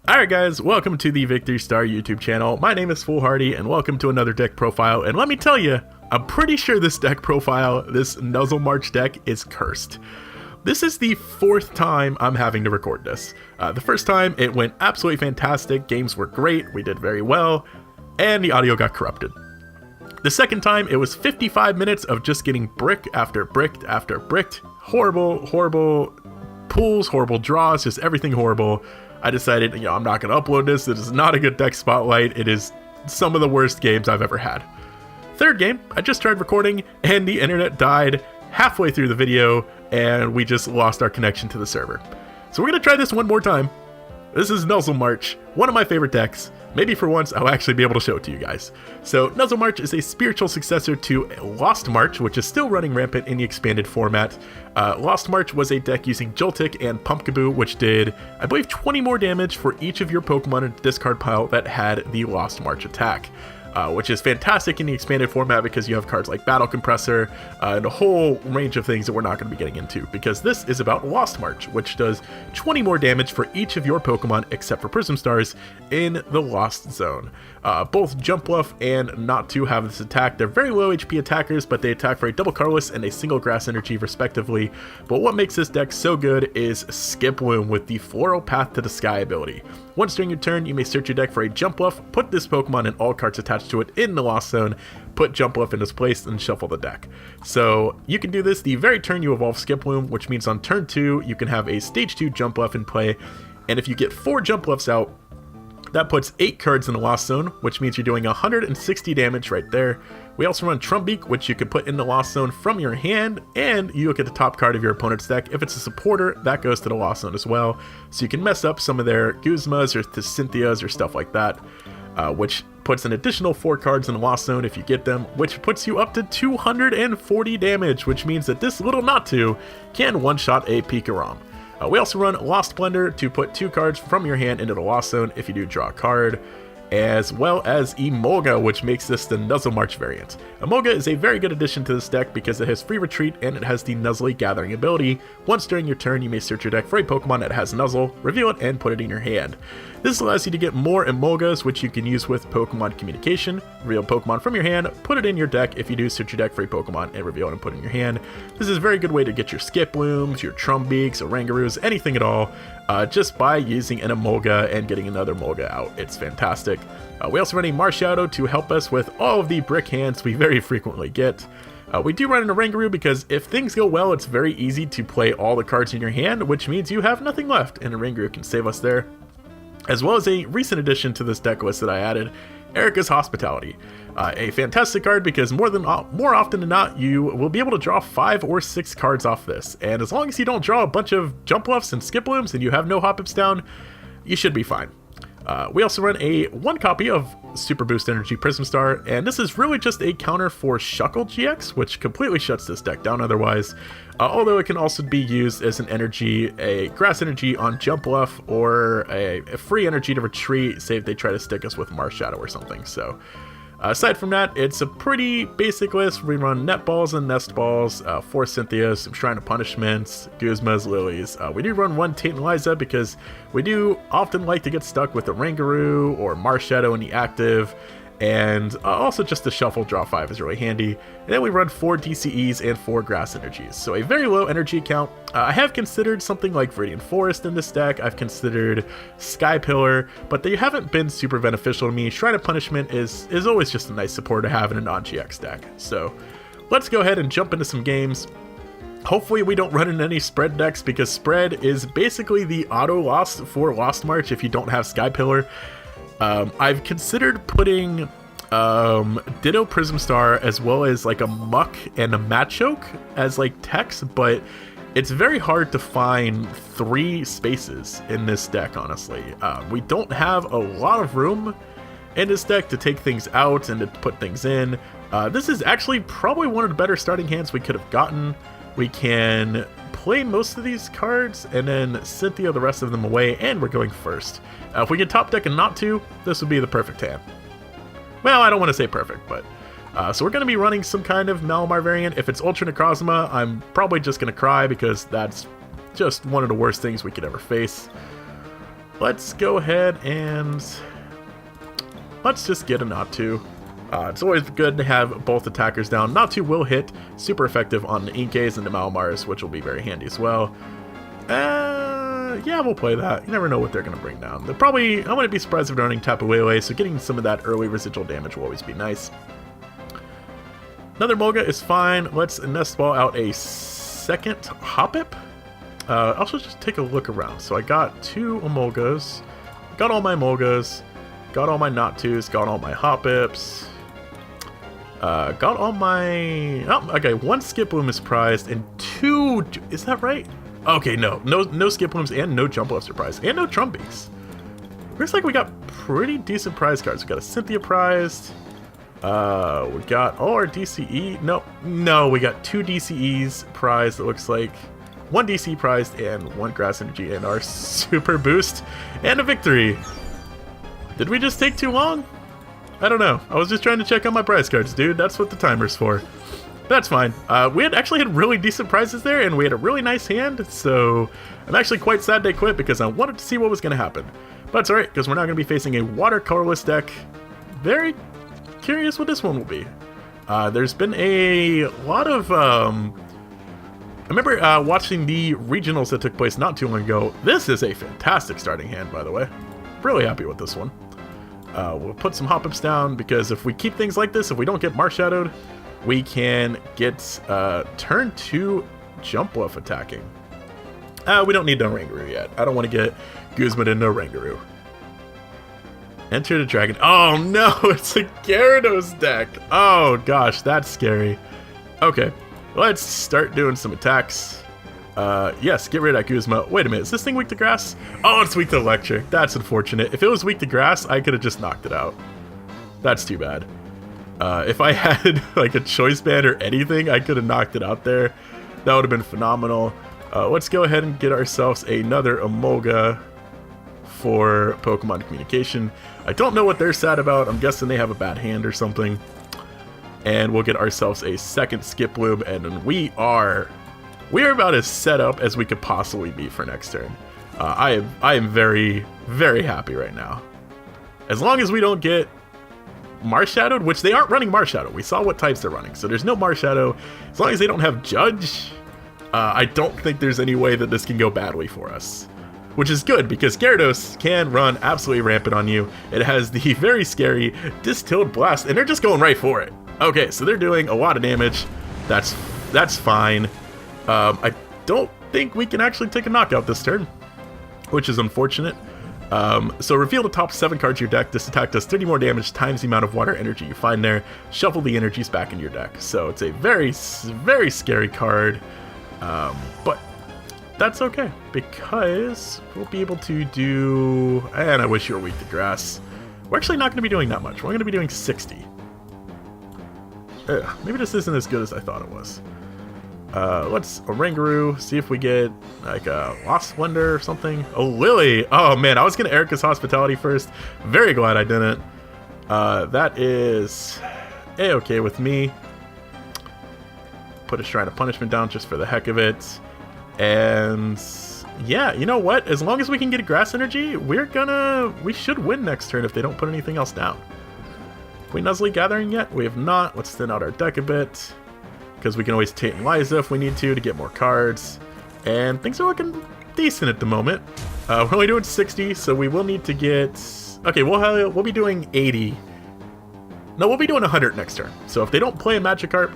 Alright guys, welcome to the Victory Star YouTube channel. My name is Foolhardy and welcome to another deck profile, and let me tell you, I'm pretty sure this deck profile, this Nuzzle March deck, is cursed. This is the fourth time I'm having to record this. The first time it went absolutely fantastic, games were great, we did very well, and the audio got corrupted. The second time it was 55 minutes of just getting brick after brick after brick, horrible pulls, horrible draws, just everything horrible. I decided, I'm not going to upload this. It is not a good deck spotlight. It is some of the worst games I've ever had. Third game, I just tried recording and the internet died halfway through the video and we just lost our connection to the server. So we're going to try this one more time. This is Nuzzle March, one of my favorite decks. Maybe for once I'll actually be able to show it to you guys. So Nuzzle March is a spiritual successor to Lost March, which is still running rampant in the expanded format. Lost March was a deck using Joltik and Pumpkaboo, which did, I believe, 20 more damage for each of your Pokemon in the discard pile that had the Lost March attack. Which is fantastic in the expanded format because you have cards like Battle Compressor and a whole range of things that we're not going to be getting into, because this is about Lost March, which does 20 more damage for each of your Pokemon except for Prism Stars in the Lost Zone. Both Jumpluff and Natu have this attack. They're very low HP attackers, but they attack for a double Colorless and a single Grass Energy respectively. But what makes this deck so good is Skiploom with the Floral Path to the Sky ability. Once during your turn, you may search your deck for a Jumpluff, put this Pokemon and all cards attached to it in the Lost Zone, put Jumpluff in its place, and shuffle the deck. So you can do this the very turn you evolve Skiploom, which means on turn 2, you can have a Stage 2 Jumpluff in play, and if you get 4 Jumpluffs out, that puts 8 cards in the Lost Zone, which means you're doing 160 damage right there. We also run Trumbeak, which you can put in the Lost Zone from your hand, and you look at the top card of your opponent's deck. If it's a supporter, that goes to the Lost Zone as well. So you can mess up some of their Guzmas or the Cynthias or stuff like that, which puts an additional 4 cards in the Lost Zone if you get them, which puts you up to 240 damage, which means that this little Natu can one-shot a Pikarom. We also run Lost Blender to put 2 cards from your hand into the Lost Zone if you do draw a card, as well as Emolga, which makes this the Nuzzle March variant. Emolga is a very good addition to this deck because it has free retreat and it has the Nuzzle Gathering ability. Once during your turn, you may search your deck for a Pokemon that has Nuzzle, reveal it, and put it in your hand. This allows you to get more Emolgas, which you can use with Pokémon Communication. Reveal Pokemon from your hand, put it in your deck if you do search your deck for a Pokemon and reveal it and put it in your hand. This is a very good way to get your Skiplooms, your Trumbeaks, Orangurus, anything at all, just by using an Emolga and getting another Emolga out. It's fantastic. We also run a Marshadow to help us with all of the brick hands we very frequently get. We do run an Oranguru because if things go well, it's very easy to play all the cards in your hand, which means you have nothing left, and Oranguru can save us there. As well as a recent addition to this deck list that I added, Erika's Hospitality. A fantastic card because more often than not, you will be able to draw 5 or 6 cards off this. And as long as you don't draw a bunch of Jumpluffs and Skiplooms and you have no Hoppips down, you should be fine. We also run a 1 copy of Super Boost Energy Prism Star, and this is really just a counter for Shuckle GX, which completely shuts this deck down otherwise, although it can also be used as an energy, a Grass Energy on Jumpluff, or a free energy to retreat, say if they try to stick us with Marshadow or something. So aside from that, it's a pretty basic list. We run Net Balls and Nest Balls, 4 Cynthias, some Shrine of Punishments, Guzmas, Lillies. We do run 1 Tate Liza because we do often like to get stuck with Oranguru or Marshadow in the active, and also just the shuffle draw 5 is really handy. And then we run 4 DCEs and 4 Grass Energies, so a very low energy count. I have considered something like Viridian Forest in this deck. I've considered Sky Pillar, but they haven't been super beneficial to me. Shrine of Punishment is always just a nice support to have in a non-GX deck. So let's go ahead and jump into some games. Hopefully we don't run in any spread decks, because spread is basically the auto loss for Lost March if you don't have Sky Pillar. I've considered putting Ditto Prism Star as well as like a Muck and a Machoke as like text, but it's very hard to find 3 spaces in this deck, honestly. We don't have a lot of room in this deck to take things out and to put things in. This is actually probably one of the better starting hands we could have gotten. We can play most of these cards and then Cynthia the rest of them away, and we're going first. If we can top deck a Natu, this would be the perfect hand. Well, I don't want to say perfect, but so we're going to be running some kind of Malamar variant. If it's Ultra Necrozma, I'm probably just going to cry because that's just one of the worst things we could ever face. let's go ahead and let's just get a Natu. It's always good to have both attackers down. Natu will hit, super effective on the Inkays and the Malmars, which will be very handy as well. Yeah, we'll play that. You never know what they're going to bring down. They're probably, I wouldn't be surprised if they're running Tapu Lele, so getting some of that early residual damage will always be nice. Another Emolga is fine. Let's nest ball out a second Hoppip. Also just take a look around. So I got 2 Emolgas, got all my Emolgas, got all my Natus, got all my Hoppips, got all my... Oh, okay, 1 Skiploom is prized, and 2... Is that right? Okay, no Skiplooms and no Jumpluffs are prized, and no Trumbeaks. Looks like we got pretty decent prize cards. We got a Cynthia prized. We got all our DCE. No, we got 2 DCEs prized. It looks like 1 DC prized and 1 Grass Energy, and our Super Boost and a victory. Did we just take too long? I don't know. I was just trying to check on my prize cards, dude. That's what the timer's for. That's fine. We actually had really decent prizes there, and we had a really nice hand, so I'm actually quite sad they quit because I wanted to see what was going to happen. But it's alright, because we're now going to be facing a water colorless deck. Very curious what this one will be. There's been a lot of... I remember watching the regionals that took place not too long ago. This is a fantastic starting hand, by the way. Really happy with this one. We'll put some Hoppips down, because if we keep things like this, if we don't get Marshadowed, we can get turn 2 Jumpluff attacking. We don't need no Oranguru yet. I don't want to get Guzma into Oranguru. Enter the dragon. Oh no, it's a Gyarados deck. Oh gosh, that's scary. Okay, let's start doing some attacks. Yes, get rid of that Guzma. Wait a minute, is this thing weak to grass? Oh, it's weak to electric. That's unfortunate. If it was weak to grass, I could have just knocked it out. That's too bad. If I had like a choice band or anything, I could have knocked it out there. That would have been phenomenal. Let's go ahead and get ourselves another Emolga for Pokemon Communication. I don't know what they're sad about. I'm guessing they have a bad hand or something. And we'll get ourselves a second Skiploom, and we are about as set up as we could possibly be for next turn. I am very, very happy right now. As long as we don't get Marshadowed, which they aren't running Marshadow. We saw what types they're running, so there's no Marshadow. As long as they don't have Judge, I don't think there's any way that this can go badly for us. Which is good, because Gyarados can run absolutely rampant on you. It has the very scary Distilled Blast, and they're just going right for it. Okay, so they're doing a lot of damage. That's fine. I don't think we can actually take a knockout this turn, which is unfortunate. So reveal the top 7 cards of your deck. This attack does 30 more damage times the amount of water energy you find there. Shuffle the energies back in your deck. So it's a very, very scary card. But that's okay, because we'll be able to do... And I wish you were weak to grass. We're actually not going to be doing that much. We're going to be doing 60. Maybe this isn't as good as I thought it was. Let's Oranguru, see if we get like a Lost Splendor or something. Oh, Lillie! Oh man, I was gonna Erika's Hospitality first. Very glad I didn't. That is A-okay with me. Put a Shrine of Punishment down just for the heck of it. And yeah, you know what? As long as we can get a Grass Energy, we should win next turn if they don't put anything else down. Have we Nuzzle Gathering yet? We have not. Let's thin out our deck a bit, because we can always Tate Liza if we need to get more cards. And things are looking decent at the moment. We're only doing 60, so we will need to get... Okay, we'll be doing 80. No, we'll be doing 100 next turn. So if they don't play a Magikarp,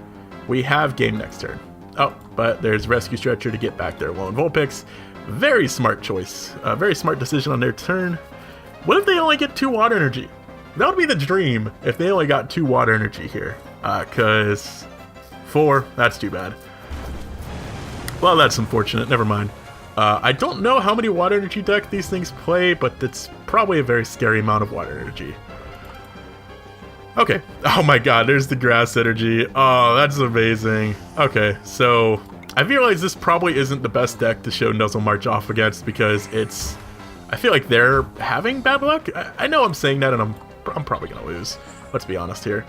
we have game next turn. Oh, but there's Rescue Stretcher to get back their lone Vulpix. Very smart choice. Very smart decision on their turn. What if they only get 2 water energy? That would be the dream if they only got 2 water energy here. Because 4, that's too bad. Well, that's unfortunate. Never mind. I don't know how many water energy decks these things play, but it's probably a very scary amount of water energy. Okay. Oh my god, there's the grass energy. Oh, that's amazing. Okay, so I realize this probably isn't the best deck to show Nuzzle March off against, because it's... I feel like they're having bad luck. I know I'm saying that, and I'm probably going to lose. Let's be honest here.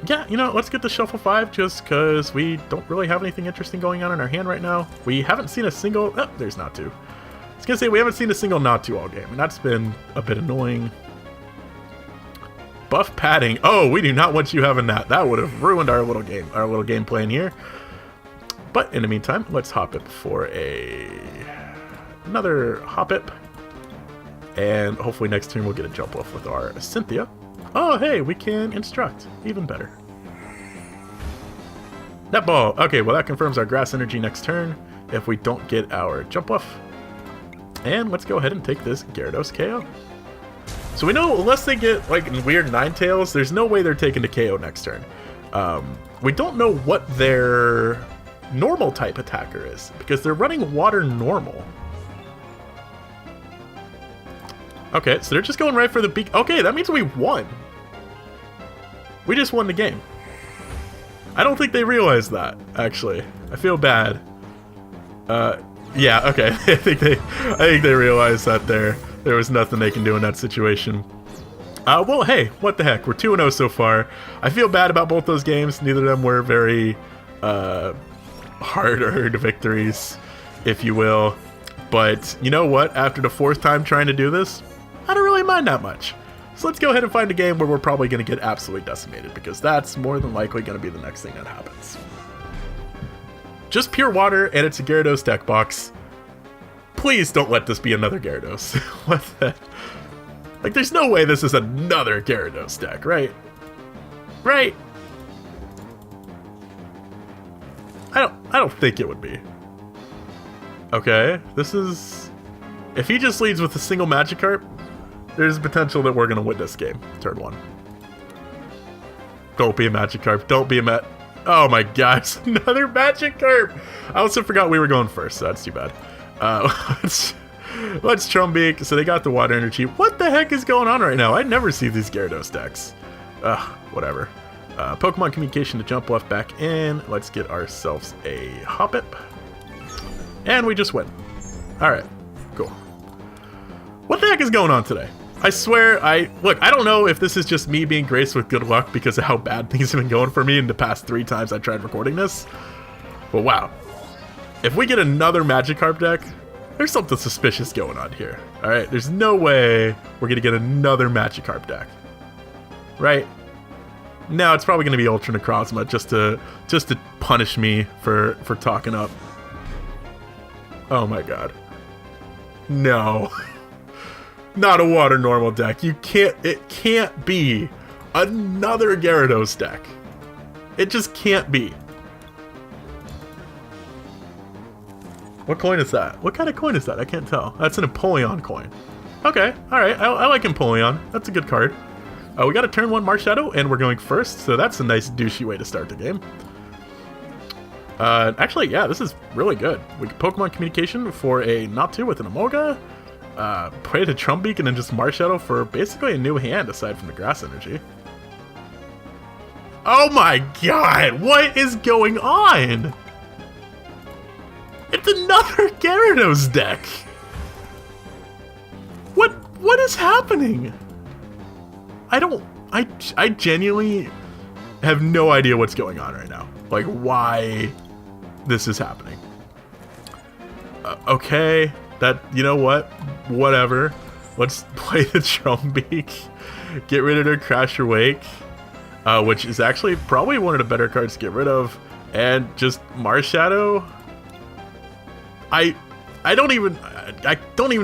Yeah, you know, let's get the Shuffle 5, just because we don't really have anything interesting going on in our hand right now. We haven't seen a single... Oh, there's Natu. was gonna say, we haven't seen a single Natu all game, and that's been a bit annoying. Buff padding. Oh, we do not want you having that. That would have ruined our little game plan here. But in the meantime, let's Hoppip for another Hoppip. And hopefully next turn we'll get a Jumpluff with our Cynthia. Oh, hey, we can instruct. Even better. Netball. Okay, well that confirms our Grass Energy next turn if we don't get our Jumpluff. And let's go ahead and take this Gyarados KO. So we know unless they get like weird Ninetales, there's no way they're taking the KO next turn. We don't know what their normal type attacker is because they're running Water Normal. Okay, so they're just going right for the beak. Okay, that means we won. We just won the game. I don't think they realized that, actually. I feel bad. Yeah, okay. I think they realized that there was nothing they can do in that situation. Well, hey, what the heck? We're 2-0 so far. I feel bad about both those games. Neither of them were very hard-earned victories, if you will. But you know what? After the 4th time trying to do this, I don't really mind that much. So let's go ahead and find a game where we're probably going to get absolutely decimated, because that's more than likely going to be the next thing that happens. Just pure water, and it's a Gyarados deck box. Please don't let this be another Gyarados. What the... Like, there's no way this is another Gyarados deck, right? Right? I don't think it would be. Okay, this is... If he just leads with a single Magikarp, there's potential that we're going to win this game. Turn 1. Don't be a Magikarp. Don't be a Oh my gosh, another Magikarp! I also forgot we were going first, so that's too bad. Let's Trumbeak. So they got the Water Energy. What the heck is going on right now? I never see these Gyarados decks. Whatever. Pokemon Communication to Jumpluff back in. Let's get ourselves a Hoppip. And we just win. Alright, cool. What the heck is going on today? I swear, look, I don't know if this is just me being graced with good luck because of how bad things have been going for me in the past 3 times I tried recording this. But wow. If we get another Magikarp deck, there's something suspicious going on here. Alright, there's no way we're going to get another Magikarp deck. Right? No, it's probably going to be Ultra Necrozma just to punish me for talking up. Oh my god. No. Not a Water Normal deck. It can't be another Gyarados deck. It just can't be. What coin is that? What kind of coin is that? I can't tell. That's an Empoleon coin. Okay, alright. I like Empoleon. That's a good card. We got a turn 1 Marshadow, and we're going first, so that's a nice douchey way to start the game. Actually, yeah, this is really good. We get Pokemon Communication for a Natu with an Emolga. Play to Trumbeak and then just Marshadow for basically a new hand aside from the Grass Energy. Oh my god, what is going on? It's another Gyarados deck! What is happening? I genuinely have no idea what's going on right now. Like, why this is happening. Okay, you know what? Whatever. Let's play the Trumbeak. Get rid of their Crasher Wake, which is actually probably one of the better cards to get rid of. And just Marshadow. I don't even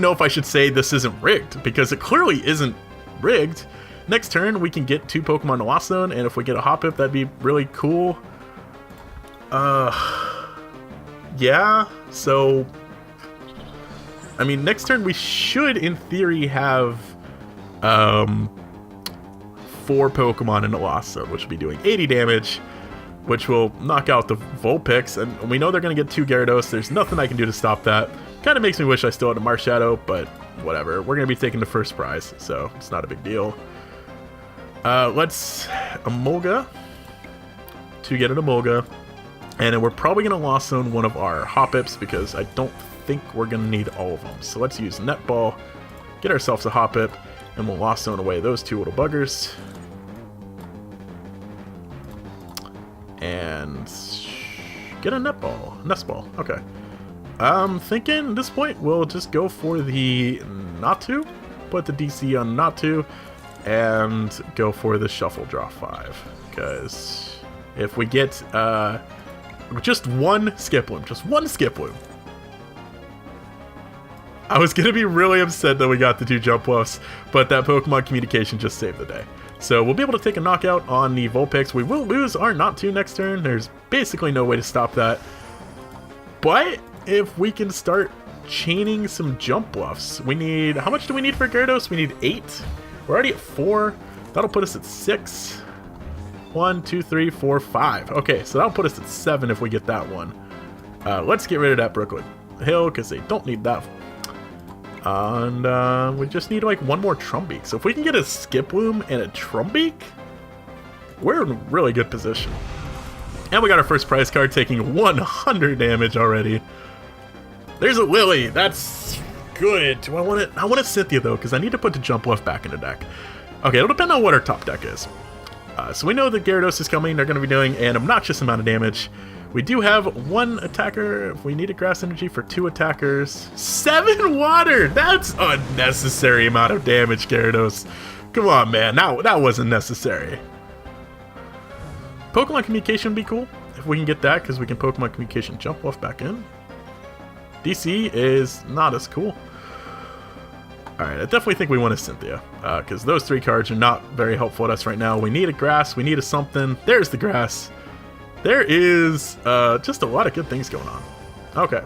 know if I should say this isn't rigged, because it clearly isn't rigged. Next turn, we can get 2 Pokemon to Lost Zone, and if we get a Hoppip, that'd be really cool. Yeah, so... I mean, next turn we should, in theory, have 4 Pokemon in the Lost Zone, which will be doing 80 damage, which will knock out the Vulpix, and we know they're going to get 2 Gyarados. There's nothing I can do to stop that. Kind of makes me wish I still had a Marshadow, but whatever. We're going to be taking the first prize, so it's not a big deal. Let's Emolga to get an Emolga, and then we're probably going to Lost Zone one of our Hoppips, because I don't think we're going to need all of them. So let's use Netball, get ourselves a Hoppip, and we'll Lost Zone away those 2 little buggers. And get a Nestball. Okay. I'm thinking at this point we'll just go for the Natu, put the DC on Natu, and go for the Shuffle Draw 5. Because if we get just one Skiploom. I was going to be really upset that we got the 2 Jumpluffs, but that Pokemon Communication just saved the day. So we'll be able to take a knockout on the Vulpix. We will lose our Natu next turn. There's basically no way to stop that. But if we can start chaining some Jumpluffs, we need... How much do we need for Gyarados? We need 8. We're already at 4. That'll put us at 6. 1, 2, 3, 4, 5. Okay, so that'll put us at 7 if we get that one. Let's get rid of that Brookwood Hill because they don't need that. And we just need like one more Trumbeak. So if we can get a Skiploom and a Trumbeak, we're in a really good position. And we got our first prize card taking 100 damage already. There's a Lillie. That's good. Do I want it? I want a Cynthia though, because I need to put the Jumpluff back in the deck. Okay, it'll depend on what our top deck is. So we know that Gyarados is coming. They're going to be doing an obnoxious amount of damage. We do have 1 attacker. If we need a Grass Energy for 2 attackers. 7 water! That's unnecessary amount of damage, Gyarados. Come on, man. That wasn't necessary. Pokemon Communication would be cool if we can get that, because we can Pokemon Communication Jumpluff back in. DC is not as cool. Alright, I definitely think we want a Cynthia, because those 3 cards are not very helpful to us right now. We need a Grass, we need a something. There's the Grass. There is just a lot of good things going on. Okay.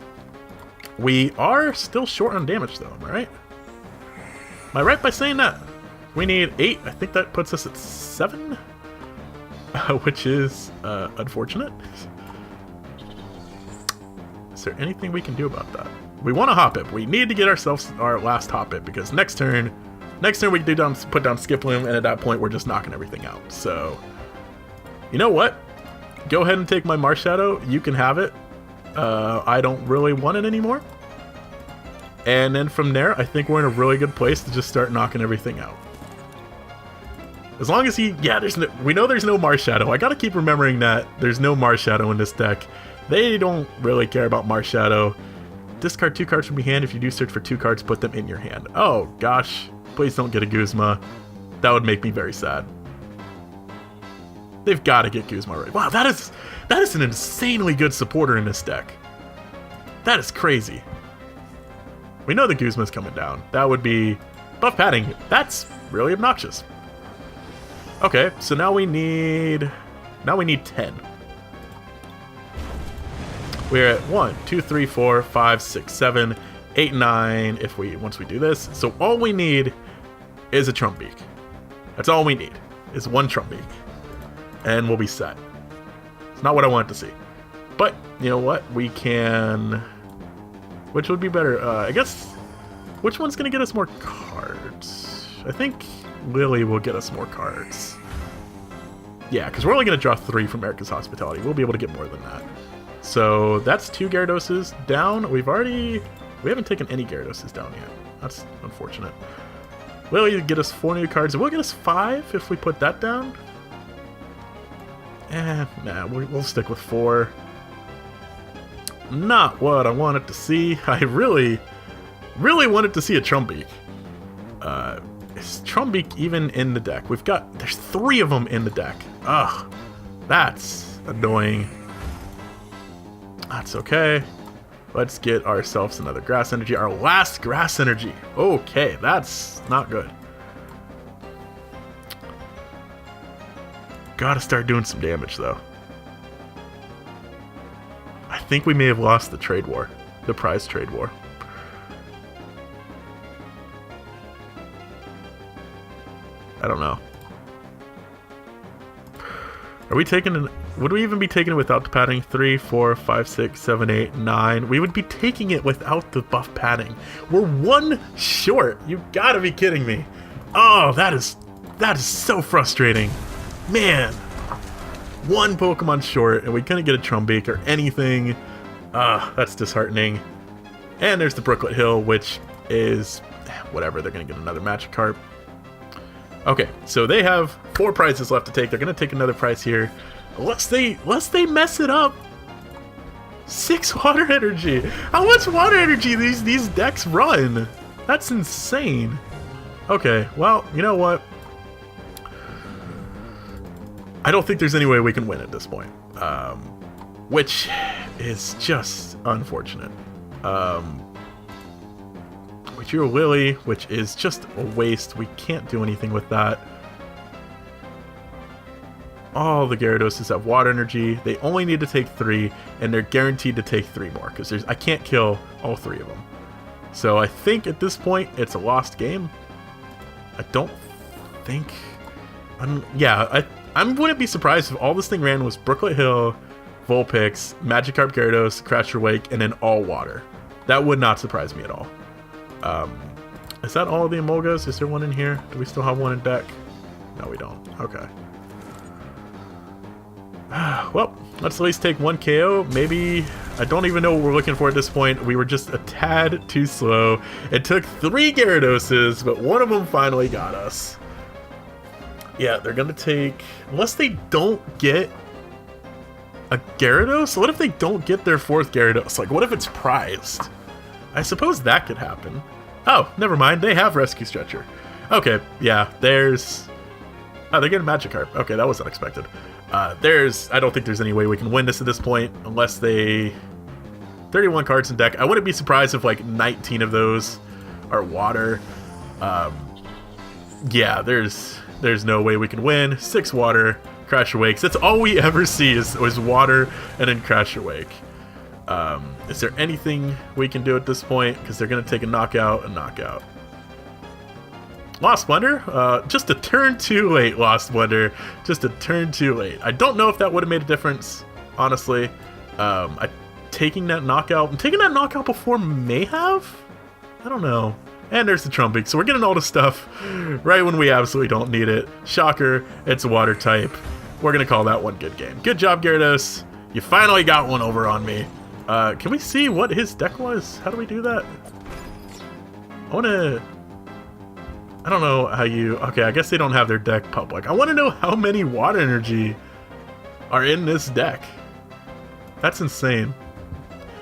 We are still short on damage, though, am I right? Am I right by saying that? We need 8. I think that puts us at 7, which is unfortunate. Is there anything we can do about that? We want a Hoppip. We need to get ourselves our last Hoppip, because next turn we can put down Skiploom, and at that point we're just knocking everything out. So, you know what? Go ahead and take my Marshadow. You can have it. I don't really want it anymore. And then from there, I think we're in a really good place to just start knocking everything out. As long as he... Yeah, we know there's no Marshadow. I gotta keep remembering that there's no Marshadow in this deck. They don't really care about Marshadow. Discard 2 cards from your hand. If you do search for 2 cards, put them in your hand. Oh, gosh. Please don't get a Guzma. That would make me very sad. They've got to get Guzma right. Wow, that is an insanely good supporter in this deck. That is crazy. We know the Guzma's coming down. That would be buff padding. That's really obnoxious. Okay, so now we need 10. We're at 1, 2, 3, 4, 5, 6, 7, 8, 9. Once we do this, so all we need is a Trumbeak. That's all we need is 1 Trumbeak. And we'll be set. It's not what I wanted to see. But, you know what? We can... Which would be better? I guess... Which one's going to get us more cards? I think Lillie will get us more cards. Yeah, because we're only going to draw 3 from Erika's Hospitality. We'll be able to get more than that. So, that's 2 Gyaradoses down. We haven't taken any Gyaradoses down yet. That's unfortunate. Lillie will get us 4 new cards. Will it get us 5 if we put that down? Nah, we'll stick with 4. Not what I wanted to see. I really wanted to see a Trumbeak. Is Trumbeak even in the deck? There's 3 of them in the deck. Ugh, that's annoying. That's okay. Let's get ourselves another Grass Energy. Our last Grass Energy. Okay, that's not good. Gotta start doing some damage, though. I think we may have lost the trade war. The prize trade war. I don't know. Are we taking... Would we even be taking it without the padding? 3, 4, 5, 6, 7, 8, 9. We would be taking it without the buff padding. We're 1 short. You gotta be kidding me. Oh, that is so frustrating. Man, 1 Pokemon short, and we couldn't get a Trumbeak or anything. That's disheartening. And there's the Brookwood Hill, which is whatever. They're gonna get another Magikarp. Okay, so they have 4 prizes left to take. They're gonna take another prize here, unless they mess it up. 6 water energy. How much water energy these decks run? That's insane. Okay, well, you know what? I don't think there's any way we can win at this point, which is just unfortunate. We drew a Lillie, which is just a waste. We can't do anything with that. All the Gyarados have water energy. They only need to take 3, and they're guaranteed to take 3 more, because I can't kill all 3 of them. So I think at this point, it's a lost game. I don't think... I wouldn't be surprised if all this thing ran was Brooklet Hill, Vulpix, Magikarp Gyarados, Crasher Wake, and then all water. That would not surprise me at all. Is that all of the Emolgas? Is there one in here? Do we still have one in deck? No, we don't. Okay. Well, let's at least take 1 KO. Maybe... I don't even know what we're looking for at this point. We were just a tad too slow. It took 3 Gyaradoses, but one of them finally got us. Yeah, they're gonna take... Unless they don't get a Gyarados? What if they don't get their 4th Gyarados? Like, what if it's prized? I suppose that could happen. Oh, never mind. They have Rescue Stretcher. Okay, yeah, there's... Oh, they're getting Magikarp. Okay, that was unexpected. I don't think there's any way we can win this at this point, unless they... 31 cards in deck. I wouldn't be surprised if, like, 19 of those are water. Yeah, there's no way we can win. 6 water, Crasher Wakes. That's all we ever see is water and then Crasher Wake. Is there anything we can do at this point? Because they're going to take a knockout. Lost Splendor? Just a turn too late, Lost Splendor. Just a turn too late. I don't know if that would have made a difference, honestly. Taking that knockout before may have? I don't know. And there's the Trumbeak, so we're getting all the stuff right when we absolutely don't need it. Shocker, it's a water type. We're going to call that one good game. Good job, Gyarados. You finally got one over on me. Can we see what his deck was? How do we do that? I don't know how you... Okay, I guess they don't have their deck public. I want to know how many water energy are in this deck. That's insane.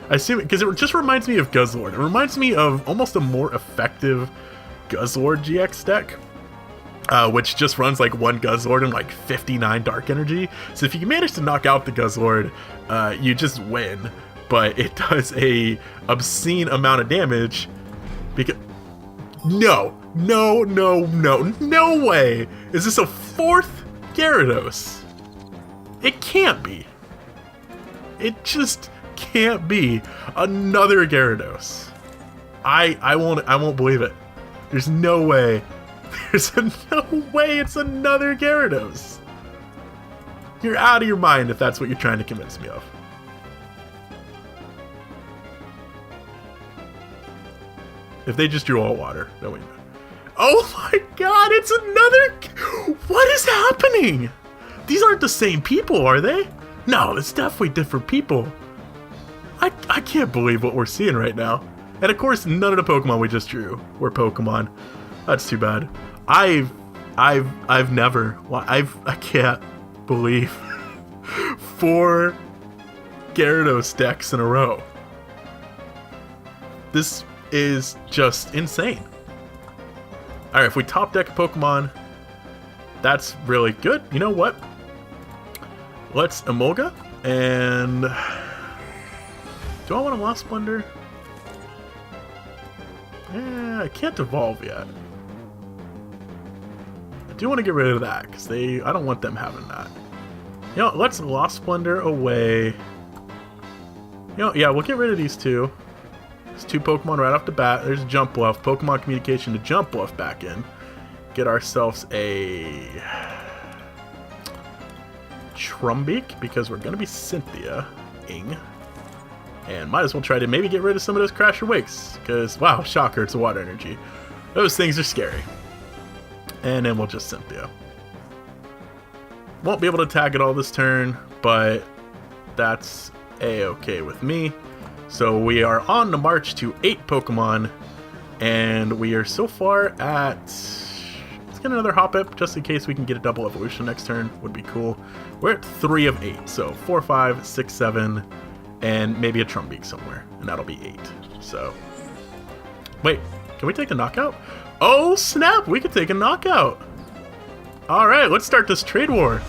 I assume... Because it just reminds me of Guzzlord. It reminds me of almost a more effective Guzzlord GX deck. Which just runs like 1 Guzzlord and like 59 Dark Energy. So if you manage to knock out the Guzzlord, you just win. But it does a obscene amount of damage. Because... No way! Is this a 4th Gyarados? It can't be. It just can't be another Gyarados. I won't believe it. There's no way. There's no way it's another Gyarados. You're out of your mind if that's what you're trying to convince me of. If they just drew all water, then we know. Oh my god, it's another... What is happening? These aren't the same people, are they? No, it's definitely different people. I can't believe what we're seeing right now. And of course, none of the Pokemon we just drew were Pokemon. That's too bad. I can't believe 4 Gyarados decks in a row. This is just insane. Alright, if we top deck a Pokemon, that's really good. You know what? Let's Emolga, and... Do I want a Lost Splendor? I can't evolve yet. I do want to get rid of that, because I don't want them having that. You know, let's Lost Splendor away. You know, yeah, we'll get rid of these 2. There's 2 Pokemon right off the bat. There's Jumpluff, Pokemon Communication to Jumpluff back in. Get ourselves a Trumbeak, because we're going to be Cynthia-ing. And might as well try to maybe get rid of some of those Crasher Wakes, because, wow, shocker, it's a water energy. Those things are scary. And then we'll just Cynthia. Won't be able to tag it all this turn, but that's a-okay with me. So we are on the march to 8 Pokemon, and we are so far at... Let's get another Hoppip, just in case we can get a double evolution next turn. Would be cool. We're at 3 of 8, so 4, 5, 6, 7, and maybe a Trumbeak somewhere, and that'll be 8. So, wait, can we take a knockout? Oh snap, we could take a knockout. All right, let's start this trade war.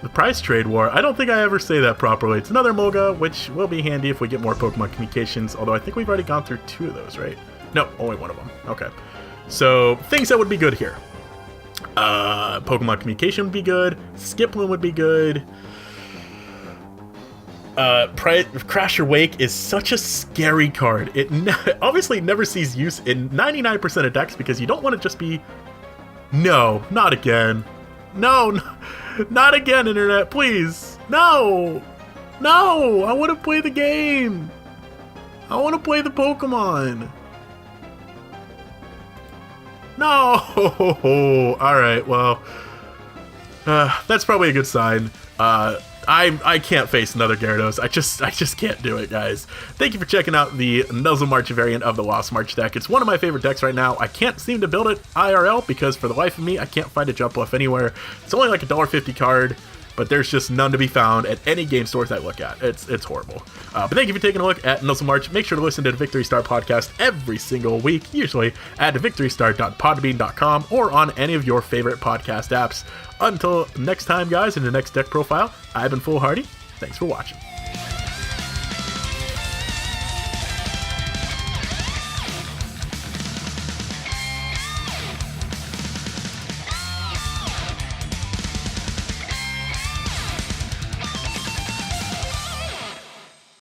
The prize trade war. I don't think I ever say that properly. It's another Emolga, which will be handy if we get more Pokemon Communications, although I think we've already gone through 2 of those, right? No, only 1 of them. Okay. So, things that would be good here. Pokemon Communication would be good. Skiploom would be good. Crasher Wake is such a scary card. It obviously never sees use in 99% of decks because you don't want to just be... No, not again. No, not again, Internet, please. No! No! I want to play the game! I want to play the Pokemon! No! Alright, well... that's probably a good sign. I can't face another Gyarados. I just can't do it, guys. Thank you for checking out the Nuzzle March variant of the Lost March deck. It's one of my favorite decks right now. I can't seem to build it IRL because for the life of me, I can't find a Jumpluff anywhere. It's only like a $1.50 card, but there's just none to be found at any game stores I look at. It's horrible. But thank you for taking a look at Nuzzle March. Make sure to listen to the Victory Star podcast every single week, usually at victorystar.podbean.com or on any of your favorite podcast apps. Until next time, guys, in the next deck profile, I've been Foolhardy. Thanks for watching.